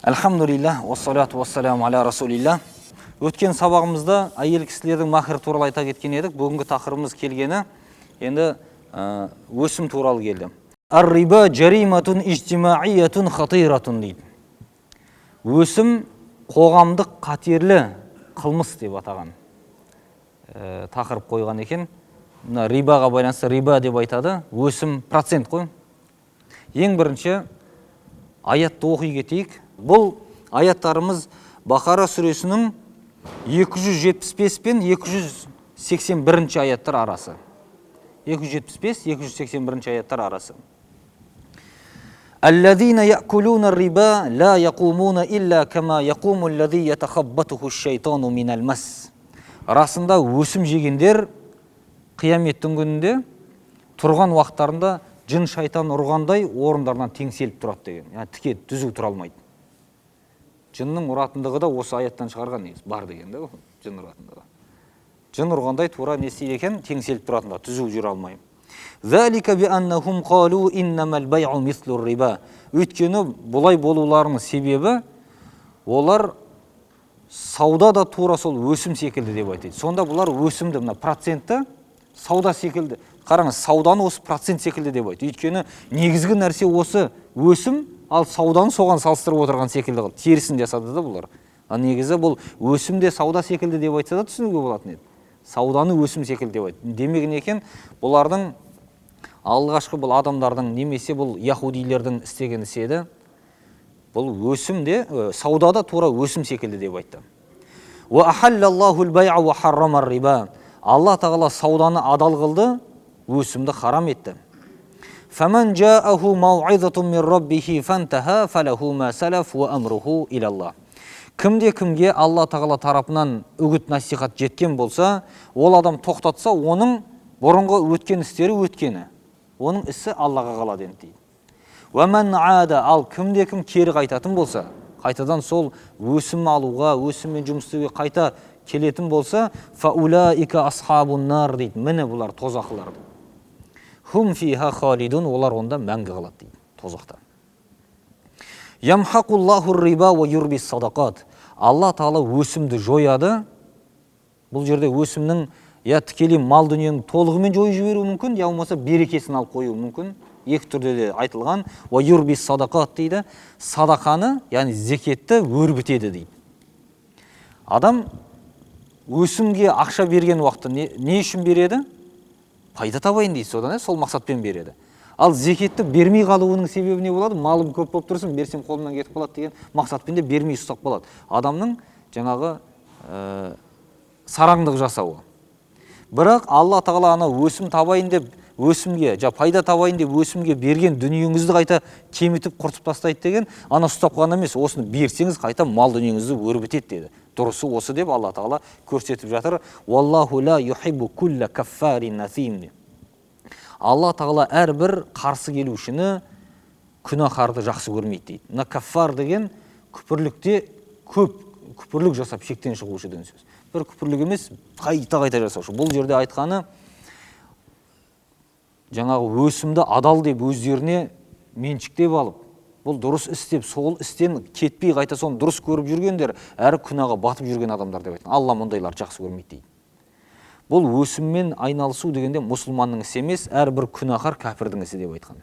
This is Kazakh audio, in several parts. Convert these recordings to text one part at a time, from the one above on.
Алхамдулиллах, уассалату уассаламу аля расулилlah. Өткен сабағымызда әйел кісілердің махр туралы айта кеткен едік. Бүгінгі тақырыбымыз келгені енді өсім туралы келді. Ар-риба жариматун ижтимаиятун хатиратун дейді. Өсім қоғамдық қатерлі қылмыс деп атаған тақырып қойған екен. Рибаға байланысты риба деп айтады. Өсім процент қой. Ең бірінші аятты оқи кетейік. Бұл аяттарымыз Бақара сүресінің 275 пен 281 аяттар арасы. 275-281 аяттар арасы. Аллазина я'кулуна ар-риба ла яқумуна илля кама яқуму аллази ятахаббатуху аш-шайтану минал мас. Расында өсім жегендер қияметтің күнінде тұрған уақыттарында жын шайтан ұрғандай орындарынан теңселіп тұрады деген. Яғни тіке түзу тұра алмайды. Жынның ұратындығы да осы аяттан шығарған негіз бар деген да, жын ұратындығы. Жын ұрғандай тура не істейді екен, теңселіп тұратында, түзу жүре алмай. Залика би аннахум қалу иннамал бай'у мислур риба. Өйткені бұлай болуларының себебі олар сауда да тура сол өсім секілді деп айтады. Сонда бұлар өсімді, мына процентті сауда секілді. Қараңыз, сауданы осы процент секілді деп айтады. Өйткені негізгі нәрсе осы өсім, ал сауданы соған салыстырып отырған секілді қылды. Терісін жасады да бұлар. Негізі бұл өсімде сауда секілді деп айтса да түсінуге болатын еді. Сауданы өсім секілді деп айтады. Демеген екен, бұлардың алғашқы бұл адамдардың немесе бұл яхудилердің істеген ісі еді. Бұл өсімде, саудада тура өсім секілді деп айтты. Ва ахаллаллахул бай'a ва харрамар риба. Алла тағала сауданы адал қылды, өсімді харам етті. فَمَنْ جَاءَهُ مَوْعِظَةٌ مِّنْ رَبِّهِ فَانْتَهَى فَلَهُ مَا سَلَفَ وَأَمْرُهُ إِلَى اللَّهِ. Кімде-кімге Алла тағала тарапынан үгіт насихат жеткен болса, ол адам тоқтатса, оның бұрынғы өткен істері өткені. Оның ісі Аллаға қалады дейді. وَمَنْ عَادَ, ал кімде-кім кері қайтатын болса, қайтадан сол өсім алуға, өсіммен жұмыс істеуге қайта келетін болса, فَأُولَٰئِكَ أَصْحَابُ النَّارِ дейді. Міне бұлар тозақлар. Хум фиха халидун, олар онда мәңгі қалады дейді, тозақта. Ямхақуллаху риба ва юрбис садақат. Алла тағала өсімді жояды. Бұл жерде өсімнің я тікелей мал дүниенің толығымен жойып жіберуі мүмкін, я болмаса берекесін алып қоюы мүмкін. Екі түрде де айтылған. Ва юрбис садақат дейді. Садақаны, яғни зекетті өрбітеді дейді. Адам өсімге ақша берген уақытта не үшін береді? Пайда табайын дейді, содан сол мақсатпен береді. Ал зекетті бермей қалуының себебі не болады? Малым көп болып тұрсын, берсем қолымнан кетіп қалады деген мақсатпен де бермей ұстап қалады. Адамның жаңағы сараңдық жасауы. Бірақ Алла тағала ана өсім табайын деп, өсімге, пайда табайын деп өсімге берген дүниеңізді қайта кемітіп құртып тастайды деген, ана ұстап қана емес, осыны берсеңіз қайта мал дүниеңізді өрбітеді деді. Дұрысы осы деп Алла тағала көрсетіп жатыр. Валлаху ла юхиббу кулла каффарин насим. Алла тағала әрбір қарсы келушіні, күнәһарды жақсы көрмейді дейді. Мына каффар деген күпірлікте көп күпірлік жасап шектен шығушы деген сөз. Бір күпірлік емес, қайта жасаушы. Бұл жерде айтқаны жаңағы өсімді адал деп өздеріне меншіктеп алып, бұл дұрыс істеп, сол істен кетпей қайта соны дұрыс көріп жүргендер, әрі күнәға батып жүрген адамдар деп айтқан. Алла мұндайлар жақсы көрмейді дейді. Бұл өсіммен айналысу дегенде мұсылманның ісі емес, әрбір күнәһар кәпірдің ісі деп айтқан.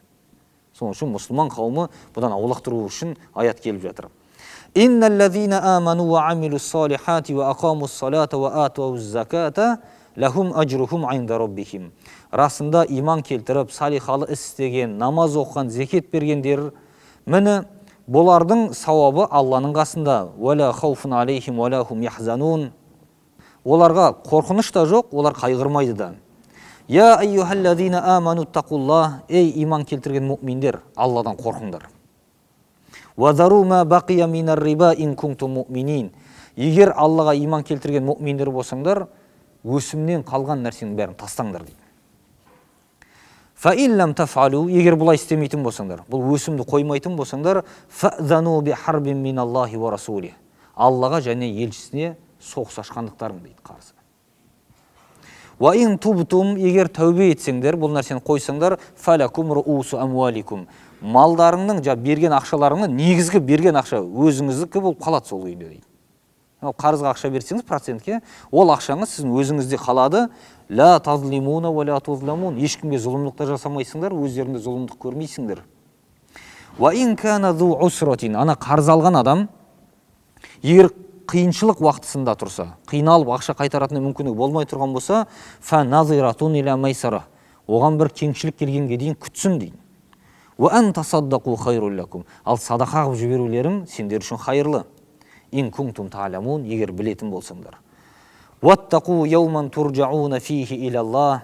Соның үшін мұсылман қауымы бұдан аулақ тұру үшін аят келіп жатыр. Инналлазина аману ва амилус салихати ва ақамус салата ва атуз заката лахум ажрухум инда раббихим. Расында иман келтіріп, салихалы іс істеген, намаз оқыған, зекет бергендер, міне бұлардың сауабы Алланың қасында. Уәла хауфун алейхим уәла хум яхзанун. Оларға қорқыныш та жоқ, олар қайғырмайды да. Я айюхаллазина аману тақуллах, ей иман келтірген мұъминдер, Алладан қорқыңдар. Вазару ма бақия минар риба ин кунтум муъминин. Егер Аллаға иман келтірген мұъминдер болсаңдар, өсімнен қалған нәрсенің бәрін тастаңдар дейді. Фаиллам тафалу, егер бұлай істемейтін болсаңдар, бұл өсімді қоймайтын болсаңдар, фаъзану би харбин миналлахи ва расулих. Аллаға және елшісіне соғыс ашқандықтарың дейді қарсы. Ва ин тубтум, егер тәубе етсеңдер, бұл нәрсені қойсаңдар, фалакум руусу амваликум. малдарыңның берген ақшаларыңның негізгі берген ақша өзіңіздікі болып қалады сол күйінде дейді. Қарызға ақша берсеңіз процентке, ол ақшаңыз сіздің өзіңізде қалады. Ла тазлимуна ва ла тузламун. Ешкімге зұлымдық та жасамайсыңдар, өздеріңде зұлымдық көрмейсіңдер. Ва ин кана зу усратин. Ана қарыз алған адам егер қиыншылық уақытысында тұрса, қиналып ақша қайтаратын мүмкіндігі болмай тұрған болса, фа назиратун иля майсара. Оған бір кеңшілік келгенге дейін күтсін дейді. Ва ан тасаддақу хайрул лакум. Ал садақа қылып жіберулерің сендер үшін хайырлы. Ин кунтум та'ламун, егер білетін болсаңдар. Ваттақу яуман туржауна фихи илаллах.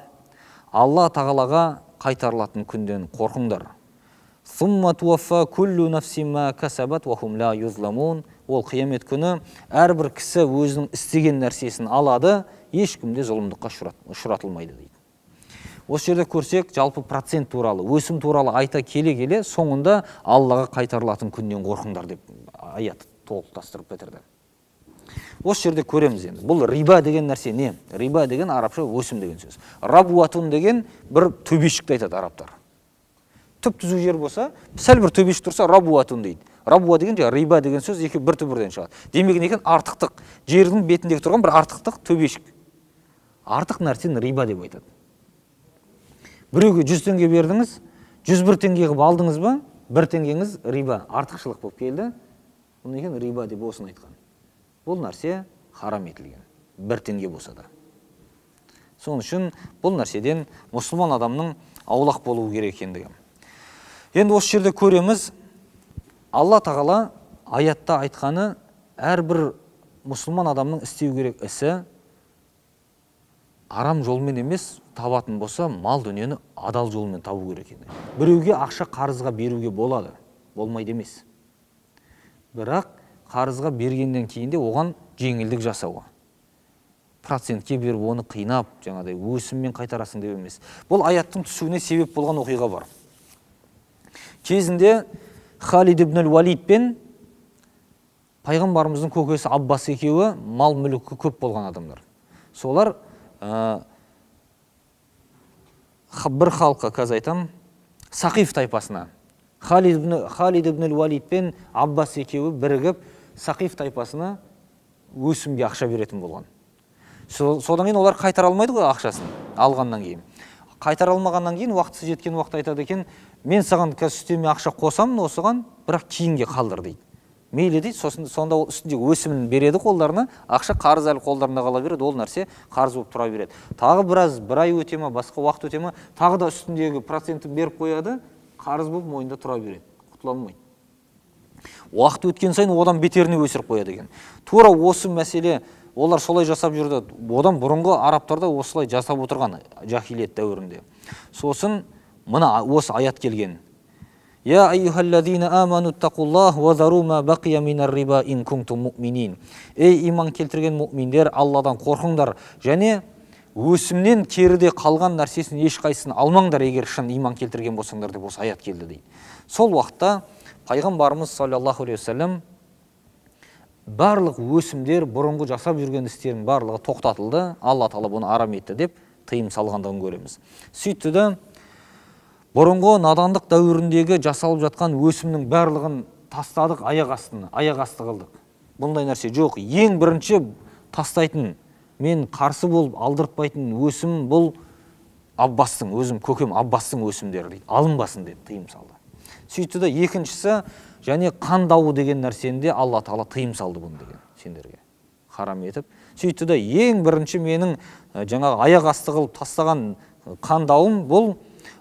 Алла тағалаға қайтарылатын күнден қорқыңдар. Сумма туаффа куллу нафсин ма касабат ва хум ла юзламун. Ол қиямет күні әрбір кісі өзінің істеген нәрсесін алады, ешкімде зұлымдыққа ұшыратылмайды дейді. Осы жерде көрсек, жалпы процент туралы, өсім туралы айта келе соңында Аллаға қайтарылатын күннен қорқыңдар деп аят толықтастырып бітірді. Осы жерде көреміз енді. Бұл риба деген нәрсе не? Риба деген арабша өсім деген сөз. Рабуатун деген бір төбешікті айтады арабтар. Түп түзу жер болса, сәл бір төбешік тұрса, рабуатун дейді. Рабуа деген риба деген сөз екі бір түбірден шығады. Демек екен артықтық. Жердің бетіндегі тұрған бір артықтық төбешік. Артық нәрсені риба деп айтады. Біреуге 100 теңге бердіңіз, 101 теңге қылып алдыңыз ба, 1 теңгеңіз риба, артықшылық болып келді. Бұны екен риба деп осыны айтқан. Бұл нәрсе харам етілген, 1 теңге болса да. Соның үшін бұл нәрседен мұсылман адамның аулақ болуы керек екендігі. Енді осы жерде көреміз, Алла тағала аятта айтқаны әрбір мұсылман адамның істеу керек ісі арам жолмен емес, табатын болса, мал дүниені адал жолмен табу керек екен. Біреуге ақша қарызға беруге болады, болмайды емес. Бірақ қарызға бергеннен кейін де оған жеңілдік жасауға. Процентке беріп, оны қинап, жаңағыдай өсіммен қайтарасың деп емес. Бұл аяттың түсуіне себеп болған оқиға бар. Кезінде Халид ибн Валид пен пайғамбарымыздың көкесі Аббас екеуі мал мүлкі көп болған адамдар. Солар бір халыққа, қазір айтам, Сақиф тайпасына. Халид ибн Валид пен Аббас екеуі бірігіп Сақиф тайпасына өсімге ақша беретін болған. Содан кейін олар қайтара алмайды ғой ақшасын алғаннан кейін. Қайтара алмағаннан кейін уақытысы жеткен уақытта айтады екен, мен саған үстеме ақша қосамын осыған, бірақ кейінге қалдыр дейді. Мейлі дейді, сонда ол үстінде өсімін береді қолдарына, ақша қарыз әлі қолдарында қала береді, ол нәрсе қарыз болып тұра береді. Тағы бір ай өте ме, басқа уақыт өте ме, тағы да үстіндегі процентін беріп қояды, қарыз болып мойында тұра береді, құтыла алмайды. Уақыт өткен сайын одан бетеріне өсіріп қояды екен. Тура осы мәселе олар солай жасап жүрді. Одан бұрынғы арабтарда осылай жасап отырған жахилиет дәуірінде. Сосын мына осы аят келген. Я айюхаллазина аману тақуллах ва зару ма бақия минар риба ин кунтум муъминин. Ей иман келтірген мұъминдер, Алладан қорқыңдар және өсімнен керіде қалған нәрсесін ешқайсысын алмаңдар егер шын иман келтірген болсаңдар деп осы аят келді дейді. Сол уақытта пайғамбарымыз саллаллаху алейхи вассалам барлық өсімдер, бұрынғы жасап жүрген істердің барлығы тоқтатылды, Алла тағала бұны арам етті деп тыйым салғандығын көреміз. Сөйтті де бұрынғы надандық дәуіріндегі жасалып жатқан өсімнің барлығын тастадық, аяқ асты қылдық. Бұндай нәрсе жоқ. Ең бірінші тастайтын, мен қарсы болып алдыртпайтын өсім бұл Аббастың, өзім көкем Аббастың өсімдері дейді. Алынбасын деп тыйым салды. Сөйтті де екіншісі және қан дауы деген нәрсенде Алла тағала тыйым салды бұны деген сендерге харам етіп. Сөйтті де ең бірінші менің жаңағы аяқ асты қылып тастаған қан дауым бұл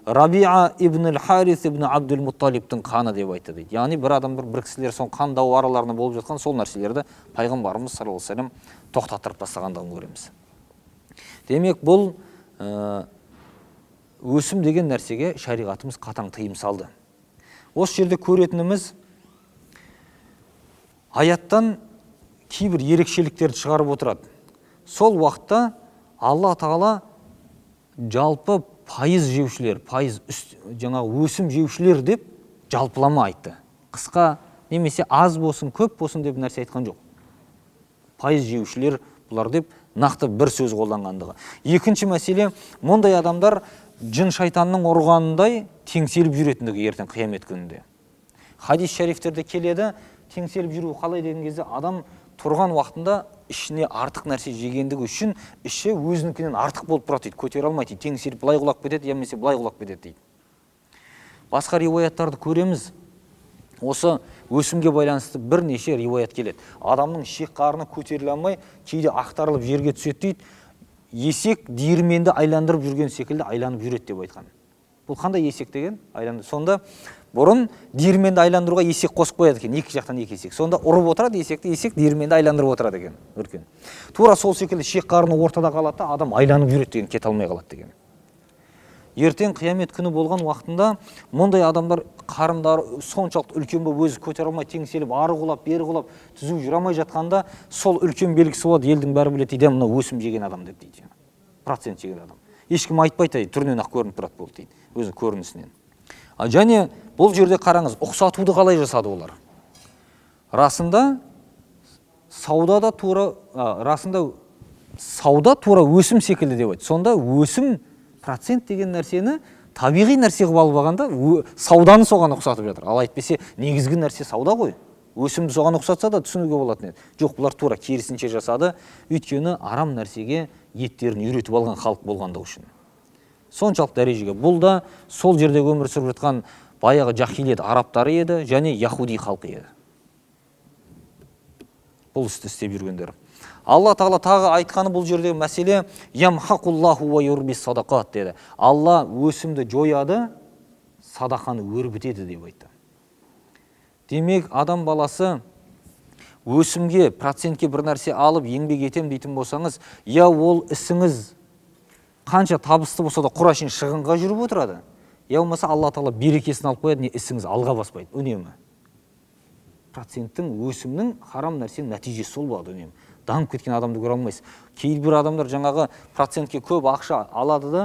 Рабиа ибн al-Харис ибн Абдул-Мутталибтің қаны деп айтты дейді. Яғни бір адамдар, бір кісілер сон қан дауы араларында болып жатқан сол нәрселерді пайғамбарымыз саллаллаху алейхи вассалам тоқтаттырып тастағандығын көреміз. Демек бұл өсім деген нәрсеге шариғатымыз қатаң тыйым салды. Осы жерде көретініміз аяттан кейбір ерекшеліктерді шығарып отырады. Сол уақытта Алла тағала жалпы пайыз жеушілер, жаңағы өсім жеушілер деп жалпылама айтты. Қысқа немесе аз болсын, көп болсын деп нәрсе айтқан жоқ. Пайыз жеушілер бұлар деп нақты бір сөз қолданғандығы. Екінші мәселе, мұндай адамдар жын шайтанның ұрғанындай теңселіп жүретіндігі ертең қиямет күнінде. Хадис шарифтерде келеді, теңселіп жүру қалай деген кезде адам тұрған уақытында ішіне артық нәрсе жегендігі үшін іші өзінікінен артық болып тұрады дейді, көтере алмайды дейді, теңселіп былай құлап кетеді, немесе былай құлап кетеді дейді. Басқа риуаяттарды көреміз. Осы өсімге байланысты бірнеше риуаят келеді. Адамның ішек қарны көтеріле алмай, кейде ақтарылып жерге түседі дейді. Есек диірменді айландырып жүрген секілді айланып жүреді деп айтқан. Бұл қандай есек деген? Сонда бұрын диірменді айландыруға есек қосып қояды екен, екі жақтан екі есек. Сонда ұрып отырады есекті, есек диірменді айландырып отырады екен, үркен. Тура сол секілді ішек қарны ортада қалады да, адам айланып жүреді деген, кете алмай қалады деген. Ертең қиямет күні болған уақытында мұндай адамдар қарындары соншалықты үлкен болып өзі көтере алмай теңселіп ары құлап бері құлап түзу жүре алмай жатқанда сол үлкен белгісі болады, елдің бәрі біледі дейді, мына өсім жеген адам деп дейді. Процент жеген адам. Ешкім айтпайды дейді, түрінен ақ көрініп тұрады болды дейді, өзі көрінісінен. Және бұл жерде қараңыз, ұқсатуды қалай жасады олар? Расында сауда тура өсім секілді деп айтты. Сонда өсім процент деген нәрсені табиғи нәрсе қылып алып алғанда сауданы соған ұқсатып жатыр. Ал айтпесе негізгі нәрсе сауда ғой. Өсімді соған ұқсатса да түсінуге болатын еді. Жоқ, бұлар тура керісінше жасады. Өйткені арам нәрсеге еттерін үйретіп алған халық болғандығы үшін. Соншалық дәрежеге. Бұл да сол жерде өмір сүріп жатқан баяғы жахилиет арабтары еді және яхуди халқы еді. Бұл істі істеп жүргендер. Алла Тағала тағы айтқаны бұл жердегі мәселе ямхақуллаху ва юрбис садақат деді. Алла өсімді жояды, садақаны өрбітеді деп айтты. Демек, адам баласы өсімге, процентке бір нәрсе алып еңбек етем дейтін болсаңыз, я ол ісіңіз қанша табысты болса да құрашын шығынға жүріп отырады. Я болмаса Алла Тағала берекесін алып қояды, не ісіңіз алға баспайды, үнемі. Проценттің, өсімнің харам нәрсенің нәтижесі сол болады үнемі. Дамып кеткен адамды көре алмайсыз. Кейбір адамдар жаңағы процентке көп ақша алады да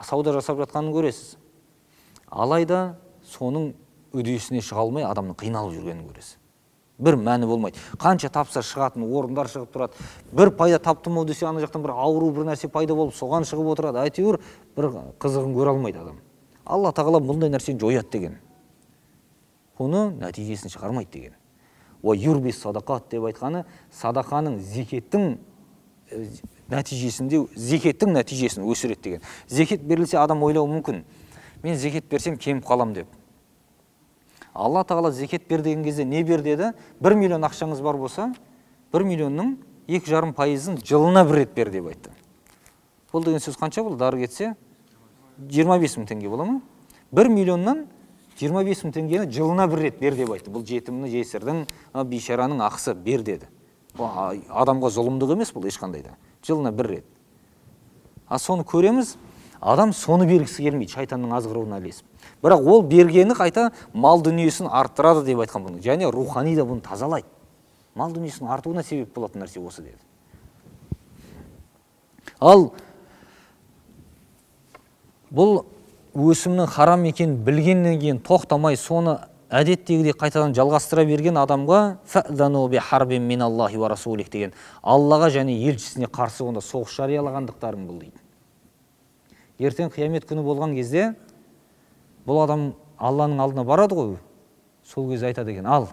сауда жасап жатқанын көресіз. Алайда соның үдесіне шыға алмай адамның қиналып жүргенін көресіз. Бір мәні болмайды. Қанша тапса шығатын орындар шығып тұрады. Бір пайда таптым ау десе, ана жақтан бір ауру бір нәрсе пайда болып соған шығып отырады. Әйтеуір бір қызығын көре алмайды адам. Алла Тағала бұндай нәрсені жояды деген. Оны нәтижесін шығармайды деген. Ва юрбис садақат деп айтқаны садақаның зекеттің нәтижесін өсіреді деген. Зекет берілсе адам ойлауы мүмкін. Мен зекет берсем кеміп қалам деп. Алла Тағала зекет бер деген кезде не бер деді? 1 миллион ақшаңыз бар болса, 1 миллионның 2,5% жылына бір рет бер деп айтты. Бұл деген сөз қанша болды? Дары кетсе 25 мың теңге бола ма? 1 миллионнан 25 мың теңгені жылына бір рет бер деп айтты. Бұл жетімні, жесірдің, бейшараның ақысы бер деді. Адамға зұлымдық емес бұл ешқандайда. Жылына бір рет. Соны көреміз, адам соны бергісі келмейді, шайтанның азғыруына ілесіп. Бірақ ол бергені қайта мал дүниесін арттырады деп айтқан бұны. Және рухани да бұны тазалайды. Мал дүниесінің артуына себеп болатын нәрсе осы деді. Ал бұл өсімнің харам екенін білгеннен кейін тоқтамай соны әдеттегідей қайтадан жалғастыра берген адамға фәъзану би харбин миналлахи ва расулих деген Аллаға және елшісіне қарсы онда соғыс жариялағандықтарың бұл дейді. Ертең қиямет күні болған кезде бұл адам Алланың алдына барады ғой. Сол кезде айтады екен, ал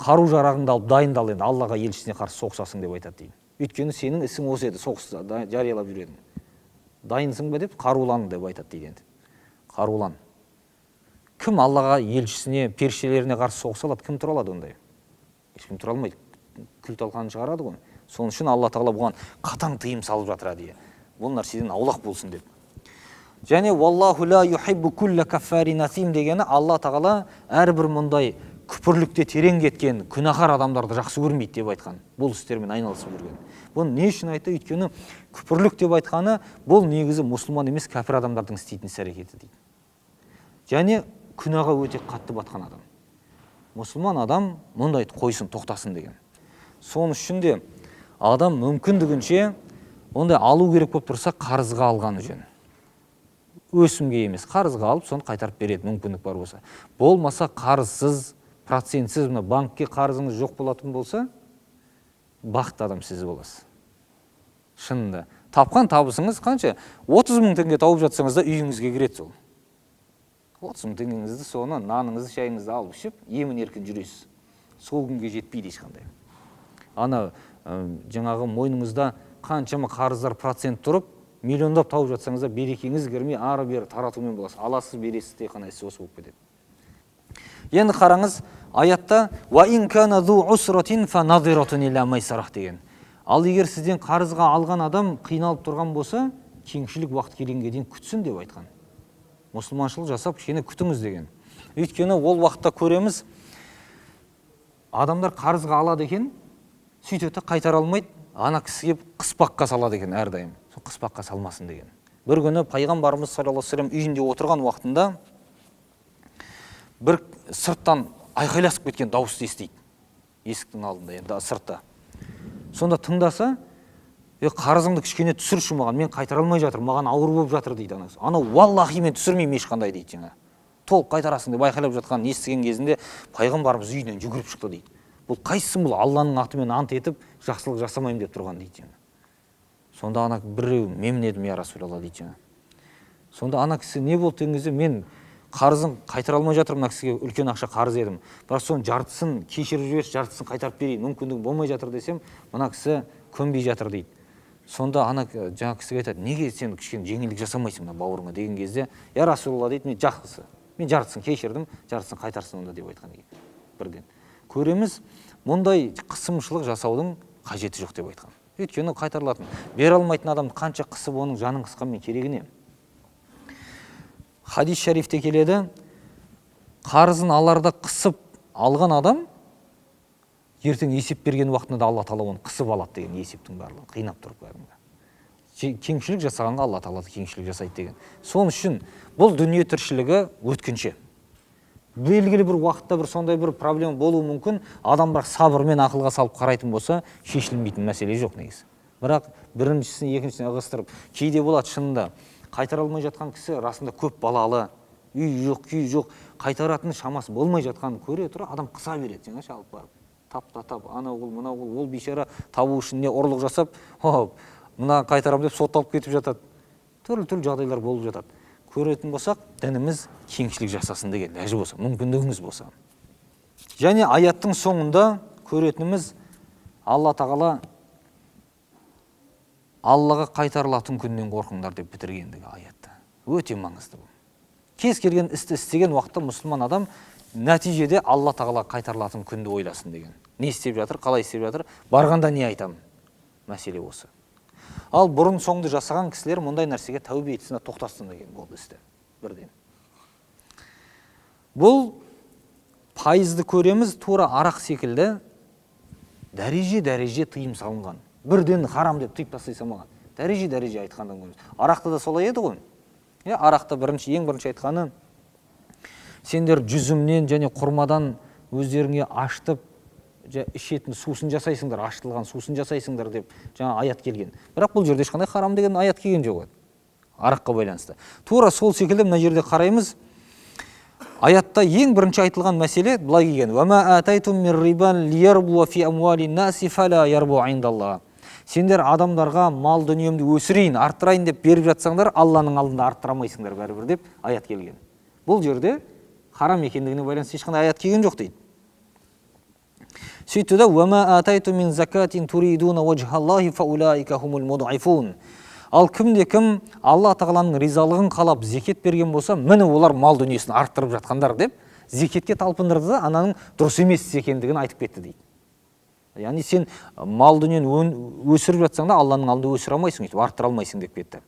қару жарағыңды алып дайындал енді Аллаға елшісіне қарсы соғысасың деп айтады дейді. Өйткені сенің ісің осы еді, соғыс жариялап жүредің. Дайынсың ба деп қарулан деп айтады дейді енді. Қарулан. Кім Аллаға елшісіне, періштелеріне қарсы соғыса алады? Кім тұра алады ондай? Ешкім тұра алмайды. Күл талқанын шығарады ғой. Соның үшін Алла Тағала бұған қатаң тыйым салып жатыр әдейі. Бұл нәрседен аулақ болсын деп. Және валлаху ла юхиббу кулля каффарин асим дегені Алла Тағала әрбір мұндай күпірлікте терең кеткен күнәһар адамдарды жақсы көрмейді деп айтқан. Бұл істермен айналысып жүрген. Бұны не үшін айтты? Өйткені күпірлік деп айтқаны бұл негізі мұсылман емес кәпір адамдардың істейтін іс-әрекеті дейді. Және күнәға өте қатты батқан адам. Мұсылман адам мұндайды қойсын, тоқтасын деген. Соның үшін де адам мүмкіндігінше ондай алу керек болып тұрса қарызға алғаны жөн. Өсімге емес, қарызға алып, соны қайтарып береді, мүмкіндік бар болса. Болмаса қарызсыз, процентсіз, банкке қарызыңыз жоқ болатын болса, бақытты адам сіз боласыз. Шынында. Тапқан табысыңыз қанша? 30 мың теңге тауып жатсаңыз да үйіңізге кіреді сол. 30 мың теңгеңізді соны наныңызды шайыңызды алып ішіп емін еркін жүресіз. Сол күнге жетпейді ешқандай. Ана жаңағы мойныңызда қаншама қарыздар процент тұрып, миллиондап тауып жатсаңыз да берекеңіз кірмей ары бері таратумен боласыз. Аласыз, бересіз, тек қана осы болып кетеді. Енді қараңыз, аятта «Ва ин кана зу усратин фа назиратун иля майсарах» деген. Ал егер сізден қарызға алған адам қиналып тұрған болса, кеңшілік уақыт келгенге дейін күтсін деп айтқан. Мұсылманшылық жасап, кішкене күтіңіз деген. Өйткені ол уақытта көреміз, адамдар қарызға алады екен, сөйтеді қайтара алмайды, ана кісі келіп қыспаққа салады екен әрдайым. Сол қыспаққа салмасын деген. Бір күні пайғамбарымыз саллаллаху алейхи ва саллям үйінде отырған уақытында бір сырттан айқайласып кеткен дауысты естиді. Есіктің алдында, енді сыртта. Сонда тыңдаса, қарызыңды кішкене түсірші маған, мен қайтара алмай жатыр, маған ауыр болып жатыр дейді ана. Ана валлахи мен түсірмеймін ешқандай дейді жаңа. Толық қайтарасың деп айқайлап жатқанын естіген кезінде пайғамбарымыз үйінен жүгіріп шықты дейді. Бұл қайсың бұл Алланың атымен ант етіп, жақсылық жасамаймын деп тұрған дейді жаңа. Сонда ана біреу мемнедім я Расулалла дейді жаңа. Сонда ана кісі не болды деген кезде мен қарызын қайтара алмай жатырмын, мына кісіге үлкен ақша қарыз едім. Бірақ соның жартысын кешіріп жіберші, жартысын қайтарып берейін, мүмкіндігім болмай жатыр десем, мына кісі көнбей жатыр дейді. Сонда ана жаңа кісіге айтады, неге сен кішкене жеңілдік жасамайсың мына бауырыңа деген кезде, я Расулалла дейді, мен жақсы, мен жартысын кешірдім, жартысын қайтарсын онда деп айтқан екен. Бірден көреміз, мұндай қысымшылық жасаудың қажеті жоқ деп айтқан. Өйткені қайтарылатын. Бере алмайтын адамды қанша қысып, оның жанын қысқанмен керегі не? Хадис шарифте келеді, қарызын аларда қысып алған адам ертең есеп берген уақытында Алла Тағала оны қысып алады деген есептің барлығы, қинап тұрып кәдімгі. Кеңшілік жасағанға Алла Тағала кеңшілік жасайды деген. Соның үшін бұл дүние тіршілігі өткінші. Белгілі бір уақытта бір сондай бір проблема болуы мүмкін, адам бірақ сабырмен ақылға салып қарайтын болса, шешілмейтін мәселе жоқ негізі. Бірақ біріншісін екіншісіне ығыстырып, кейде болады шынында қайтара алмай жатқан кісі расында көп балалы, үй жоқ, күй жоқ, қайтаратын шамасы болмай жатқанын көре тұра адам қыса береді, жаңа шалып барып. Тап, ана ол, мына ол бейшара табу үшін не ұрлық жасап, мына қайтарам деп сотталып кетіп жатады. Түрлі жағдайлар болып жатады. Көретін болсақ, дініміз кеңшілік жасасын деген ләжі болса, мүмкіндігіңіз болса. Және аяттың соңында көретініміз Алла Тағала Аллаға қайтарылатын күннен қорқыңдар деп бітіргендігі аятта. Өте маңызды бұл. Кез келген істі істеген уақытта мұсылман адам нәтижеде Алла Тағала қайтарылатын күнді ойласын деген. Не істеп жатыр, қалай істеп жатыр, барғанда не айтамын? Мәселе осы. Ал бұрын соңды жасаған кісілер мұндай нәрсеге тәубе етсін, тоқтасын деген болды істі. Бірден. Бұл пайызды көреміз, тура арақ секілді дәреже тыйым салынған. Бірден харам деп тыйып тастай салмаған. Дәреже айтқандан көреміз. Арақта да солай еді ғой. Арақта ең бірінші айтқаны, сендер жүзімнен және құрмадан өздеріңе аштып, ішетін сусын жасайсыңдар, аштылған сусын жасайсыңдар деп жаңа аят келген. Бірақ бұл жерде ешқандай харам деген аят келген жоқ. Араққа байланысты. Тура сол секілді мына жерде қараймыз. Аятта ең бірінші айтылған мәселе былай келген. «Вама атайтум мир рибан лиярбу фи амвалин наси фала ярбу индаллах». Сендер адамдарға мал дүниемді өсірейін, арттырайын деп беріп жатсаңдар, Алланың алдында арттырамайсыңдар бәрібір деп аят келген. Бұл жерде харам екендігіне байланысты ешқандай аят келген жоқ дейді. Сөйтті да «Вама атайтум мин закатин туридуна ваджхаллахи фаулаика хумул муд'ифун». Ал кім Алла Тағаланың ризалығын қалап зекет берген болса, міне олар мал дүниесін арттырып жатқандар деп зекетке талпындырды да ананың дұрыс емес екендігін айтып кетті дейді. Яғни сен мал дүниені өсіріп жатсаң да Алланың алдында өсіре алмайсың, арттыра алмайсың деп кетті.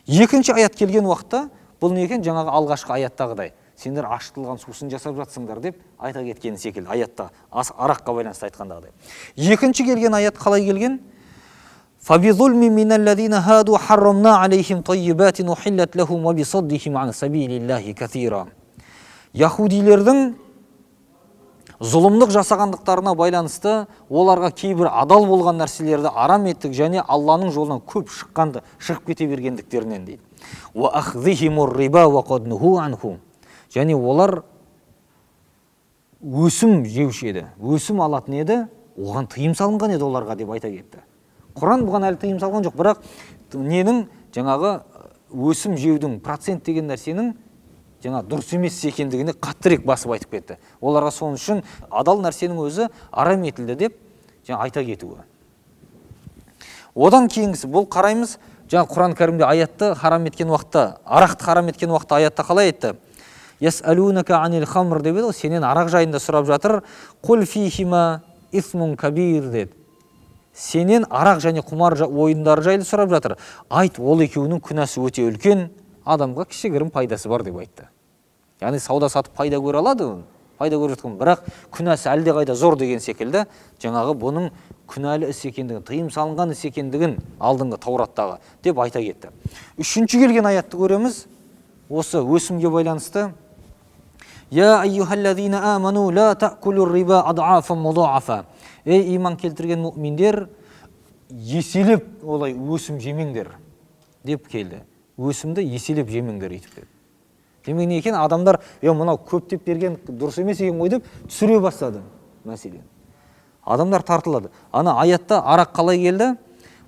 Екінші аят келген уақытта бұл не екен? Жаңағы алғашқы аяттағыдай. Сендер ашытылған сусын жасап жатсыңдар деп айта кеткен секілді аятта араққа байланысты айтқандағыдай. Екінші келген аят қалай келген? فَبِظُلْمٍ مِّنَ الَّذِينَ هَادُوا حَرَّمْنَا عَلَيْهِمْ طَيِّبَاتٍ أُحِلَّتْ لَهُمْ وَبِصَدِّهِمْ عَنْ سَبِيلِ اللَّهِ كَثِيرًا. Яһудилердің зұлымдық жасағандықтарына байланысты оларға кейбір адал болған нәрселерді арам еттік және Алланың жолынан көп шығып кете бергендіктерінен дейді. وَأَخْذِهِمُ الرِّبَا وَقَدْ نُهُوا عَنْهُ. Және олар өсім жеуші еді, өсім алатын еді, оған тыйым салынған еді оларға деп айта кетті. Құран бұған әлі тыйым салған жоқ, бірақ ненің жаңағы өсім жеудің процент деген нәрсенің жаңа дұрыс емес екендігіне қаттырек басып айтып кетті. Оларға соның үшін адал нәрсенің өзі арам етілді деп жаңа айта кетуі. Одан кейінгісі бұл қараймыз, жаңа Құран кәрімде аятты харам еткен уақытта, арақты харам еткен уақытта аятта қалай айтты? Ясалунака анил хамр деп еді, сенен арақ жайында сұрап жатыр. Қул фихима исмун кабир деді. Сенен арақ және құмар ойындары жайлы сұрап жатыр. Айт, ол екеуінің күнәсі өте үлкен, адамға кішігірім пайдасы бар деп айтты. Яғни сауда сатып пайда көре алады, пайда көріп жатқан, бірақ күнәсі әлдеқайда зор деген секілді, жаңағы бұның күнәлі іс екендігін, тыйым салынған іс екендігін алдыңғы Таураттағы деп айта кетті. Үшінші келген аятты көреміз. Осы өсімге байланысты. Я айюхаллазина аману ла таъкулур риба ад'афан мудаафа. Ей иман келтірген мұъминдер, еселеп олай өсім жемеңдер деп келді. Өсімді еселеп жемеңдер етіп деді. Демек не екен, адамдар мынау көптеп берген дұрыс емес екен ғой деп түсіре бастады мәселен. Адамдар тартылады. Ана аятта арақ қалай келді?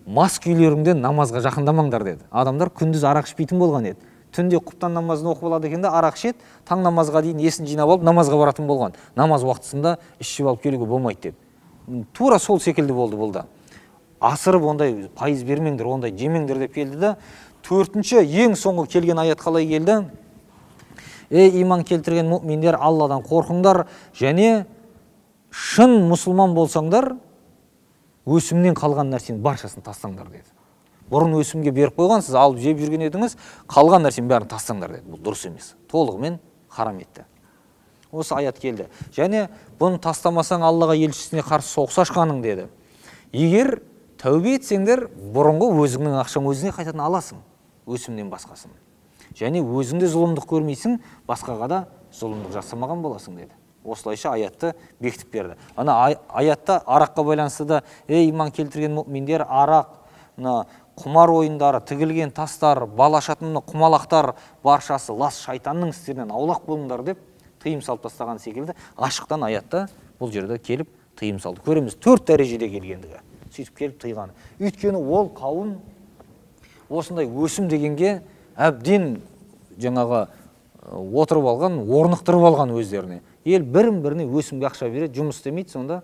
Мас күйлеріңден намазға жақындамаңдар деді. Адамдар күндіз арақ ішпейтін болған еді. Түнде құптан намазын оқып алады екен, арақ ішеді, таң намазға дейін есін жинап алып намазға баратын болған. Намаз уақытысында ішіп алып келуге болмайды деп. Тура сол секілді болды бұл да. Асырып ондай пайыз бермеңдер, ондай жемеңдер деп келді да. Төртінші, ең соңғы келген аят қалай келді? Ей иман келтірген мұъминдер, Алладан қорқыңдар және шын мұсылман болсаңдар, өсімнен қалған нәрсенің баршасын тастаңдар деді. Бұрын өсімге беріп қойған, сіз алып жеп жүрген едіңіз, қалған нәрсенің бәрін тастаңдар деді. Бұл дұрыс емес. Толығымен харам етті. Осы аят келді. Және бұны тастамасаң Аллаға елшісіне қарсы соғыс ашқаның деді. Егер тәубе етсеңдер, бұрынғы өзіңнің ақшаң өзіңе қайтадан аласың, өсімнен басқасын. Және өзіңде зұлымдық көрмейсің, басқаға да зұлымдық жасамаған боласың деді. Осылайша аятты бекітіп берді. Ана аятта араққа байланысты да, ей иман келтірген мұъминдер, арақ, құмар ойындары, тігілген тастар, балашатын құмалақтар баршасы лас шайтанның істерінен аулақ болыңдар деп тыйым салып тастаған секілді, ашықтан аятта бұл жерде келіп тыйым салды. Көреміз 4 дәрежеде келгендігі. Сөйтіп келіп тыйғаны. Өйткені ол қауым осындай өсім дегенге әбден жаңағы отырып алған, орнықтырып алған өздеріне. Ел бірін-біріне өсімге ақша береді, жұмыс істемейді сонда.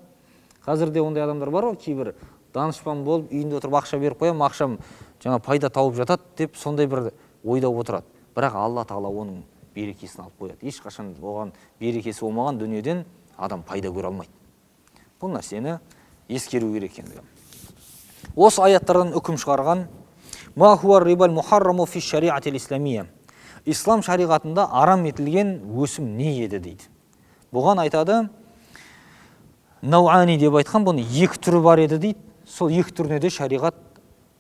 Қазірде ондай адамдар бар ғой, кейбір данышпан болып, үйінде отырып ақша беріп қоямын, ақшам жаңа пайда тауып жатады деп сондай бір ойда отырады. Бірақ Алла Тағала оның берекесін алып қояды. Ешқашан оған берекесі болмаған дүниеден адам пайда көре алмайды. Бұл нәрсені ескеру керек екендігі. Осы аяттардан үкім шығарған ма хуа рибал мухарраму фи шариатил исламия. Ислам шариғатында арам етілген өсім не еді дейді. Бұған айтады, науани деп айтқан, бұның 2 түрі бар еді дейді. Сол 2 түріне де шариғат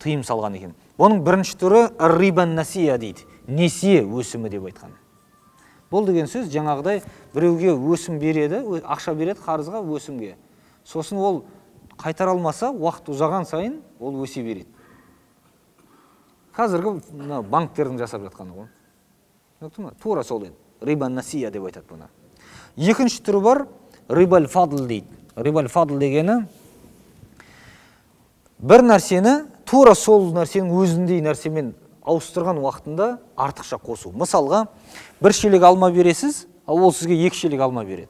тыйым салған екен. Бұның бірінші түрі рибан насия дейді. Несие өсімі деп айтқан. Бұл деген сөз жаңағыдай біреуге өсім береді, ақша береді қарызға өсімге. Сосын ол қайтара алмаса, уақыт ұзаған сайын ол өсе береді. Қазіргі банктердің жасап жатқаны ғой. Тура сол еді. Рибан насия деп айтады бұны. Екінші түрі бар, рибал фадл дейді. Рибал фадл дегені бір нәрсені, тура сол нәрсенің өзіндей нәрсемен ауыстырған уақытында артықша қосу. Мысалға, 1 шелек алма бересіз, ал ол сізге 2 шелек алма береді.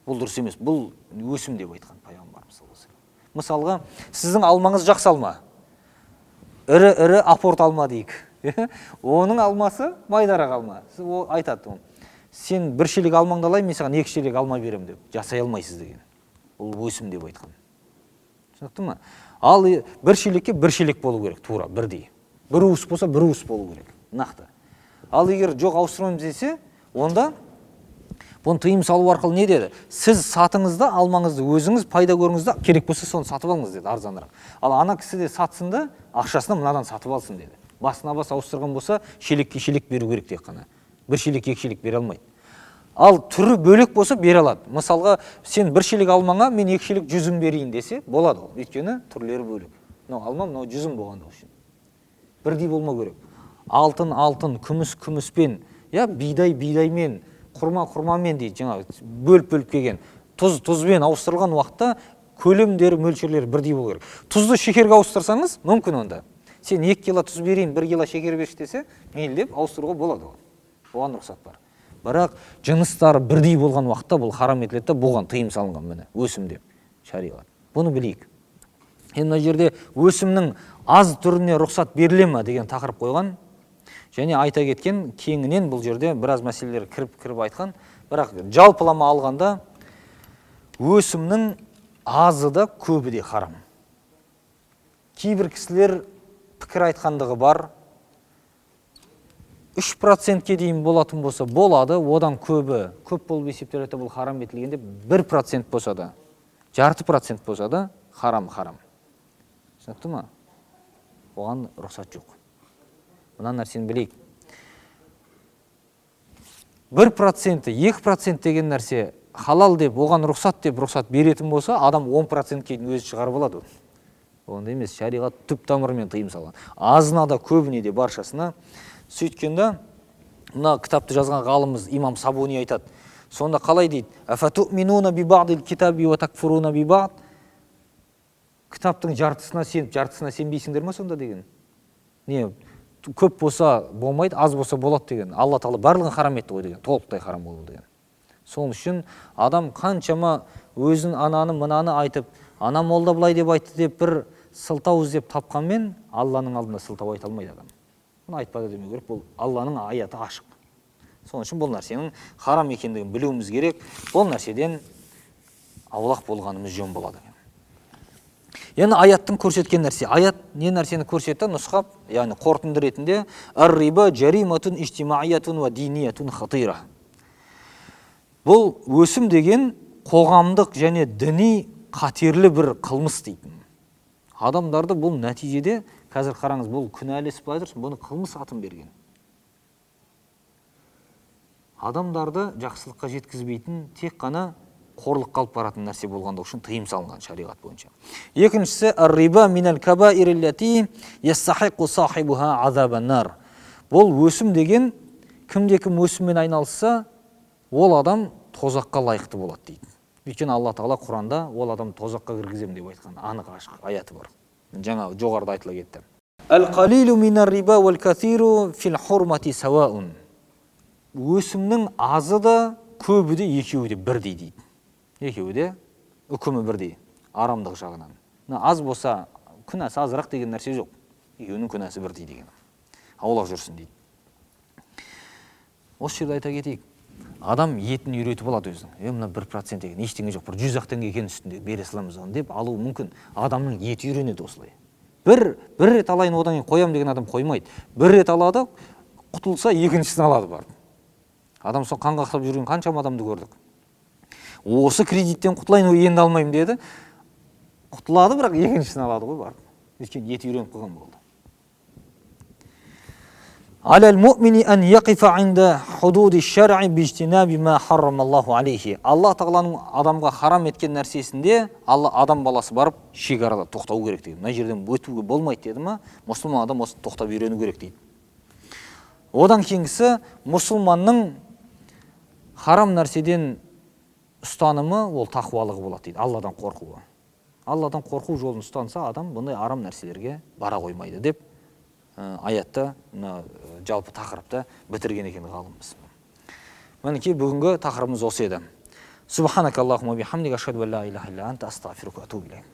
Бұл дұрыс емес, бұл өсім деп айтқан пайғамбарымыз. Мысалға, сіздің алмаңыз жақсы алма, ірі апорт алма дейік. Оның алмасы майдарақ алма. Сіз айтады, сен 1 шелек алмаңды алайын, мен саған 2 шелек алма берем деп жасай алмайсыз деген. Ол өсім деп айтқан. Түсінікті ме? Ал 1 шелекке 1 шелек болу керек, тура бірдей. 1 уыс болса 1 уыс болу керек, нақты. Ал егер жоқ ауыстырамыз десе, онда бұны тыйым салу арқылы не деді? Сіз сатыңызда алмаңызды өзіңіз пайда көріңізді, керек болса соны сатып алыңыз деді, арзанырақ. Ал ана кісі де сатсын да, ақшасына мынадан сатып алсын деді. Басына бас ауыстырған болса, шелекке шелек беру керек тек қана. 1 шелек 2 шелек бере алмайды. Ал түрі бөлек болса бере алады. Мысалға, сен 1 шелек алмаңа мен 2 шелек жүзім берейін десе, болады ол. Өйткені түрлері бөлек. Алма, мынау жүзім болғанда үшін. Бірдей болмау керек. Алтын, күміспен, бидаймен, құрмамен дейді, жаңа бөліп келген. Тұзбен ауыстырылған уақытта көлемдері, мөлшерлері бірдей болу керек. Тұзды шекерге ауыстырсаңыз, мүмкін онда. Сен 2 кило тұз берейін, 1 кило шекер берші десе, мейлі деп ауыстыруға болады. оған рұқсат бар. Бірақ жыныстары бірдей болған уақытта бұл харам етіледі, бұған тыйым салынған, міне өсім деп шариғат. Бұны білейік. Енді мына жерде өсімнің аз түріне рұқсат беріле ме деген тақырып қойған. Және айта кеткен кеңінен бұл жерде біраз мәселелер кіріп айтқан. Бірақ жалпылама алғанда өсімнің азы да көбі де харам. Кейбір кісілер пікір айтқандығы бар. 3%-ке дейін болатын болса болады, одан көп болып есептеледі, бұл харам етілгенде 1% болса да, 0,5% болса да харам. Түсінікті ма? Оған рұқсат жоқ. Мына нәрсені білейік. 1%, 2% деген нәрсе халал деп, оған рұқсат беретін болса, адам 10%-ке дейін өзі шығарып алады. Онда емес, шариғат түп тамырымен тыйым салған. Азына да көбіне де баршасына. Сөйткенде, мына кітапты жазған ғалымыз имам Сабуни айтады. Сонда қалай дейді? Афату'минуна би бa'дил китаби ва такфуруна би бa'д. Кітаптың жартысына сеніп, жартысына сенбейсіңдер ме сонда деген? Не, көп болса болмайды, аз болса болады деген. Алла Тағала барлығын харам етті ғой деген, толықтай харам болу деген. Сол үшін адам қаншама өзін ананы мынаны айтып, ана молда былай деп айтты деп бір сылтау іздеп тапқанмен Алланың алдында сылтау айта алмайды адам. Бұны айтпады демеу керек, бұл Алланың аяты ашық. Сол үшін бұл нәрсенің харам екендігін білуіміз керек. Бұл нәрседен аулақ болғанымыз жөн болады. Яғни аяттың көрсеткен нәрсе. Аят не нәрсені көрсетті? Нұсқап, яғни қорытынды ретінде ар-риба жариматун иштимаиятун ва диниятун хатира. Бұл өсім деген қоғамдық және діни қатерлі бір қылмыс дейтін. Адамдарды бұл нәтижеде, қазір қараңыз, бұл күнәлі іс былай тұрсын, бұны қылмыс атын берген. Адамдарды жақсылыққа жеткізбейтін, тек қана қорлық қалып баратын нәрсе болғанда үшін тыйым салынған шариғат бойынша. Екіншісі ар-риба минал кабаириллати ястахиқу сахибуха азабан-нар. Бұл өсім деген кімде-кім өсіммен айналысса, ол адам тозаққа лайықты болады дейді. Өйткені Алла Тағала Құранда ол адам тозаққа кіргіземін деп айтқан анық ашық аяты бар. Жаңа жоғарыда айтыла кетті. Ал-қалилу минар-риба вал-касиру фил-хурмати сауаун. Өсімнің азы да көбі де екеуі де бірдей дейді. Екеуі де үкімі бірдей, арамдық жағынан. Аз болса күнәсі азырақ деген нәрсе жоқ. Екеуінің күнәсі бірдей деген. Аулақ жүрсін дейді. Осы жерде айта кетейік. Адам етін үйретіп алады өзінің. Мына 1% деген ештеңе жоқ, бір 100 теңге екен үстінде бере саламыз оған деп алуы мүмкін. Адамның еті үйренеді осылай. Бір рет алайын, одан кейін қоям деген адам қоймайды. Бір рет алады, құтылса екіншісін алады бар. Адам сол қанға қақтап жүрген қаншама адамды көрдік. Осы кредиттен құтылайын, енді алмаймын деді. Құтылады, бірақ екіншісін алады ғой бар. Өйткені еті үйреніп қойған болды. Алал муъмини ан яқифа инда худуди шар'i bijtinabi ма харрамаллаху алейхи. Алла Тағаланың адамға харам еткен нәрсесінде адам баласы барып шекарада тоқтау керек дейді. Мына жерден өтуге болмайды деді ма? Мұсылман адам осы тоқтап үйрену керек дейді. Одан кейінгісі мұсылманның харам нәрседен ұстанымы ол тақуалығы болады дейді. Алладан қорқуы. Алладан қорқу жолын ұстанса, адам бұндай арам нәрселерге бара қоймайды деп аятта, жалпы тақырыпта бітірген екен ғалымыз. Мінекей бүгінгі тақырыбымыз осы еді. Субханакаллахумма бихамдика ашхаду ан ла илаха илля анта астағфирука ва атубу илейк.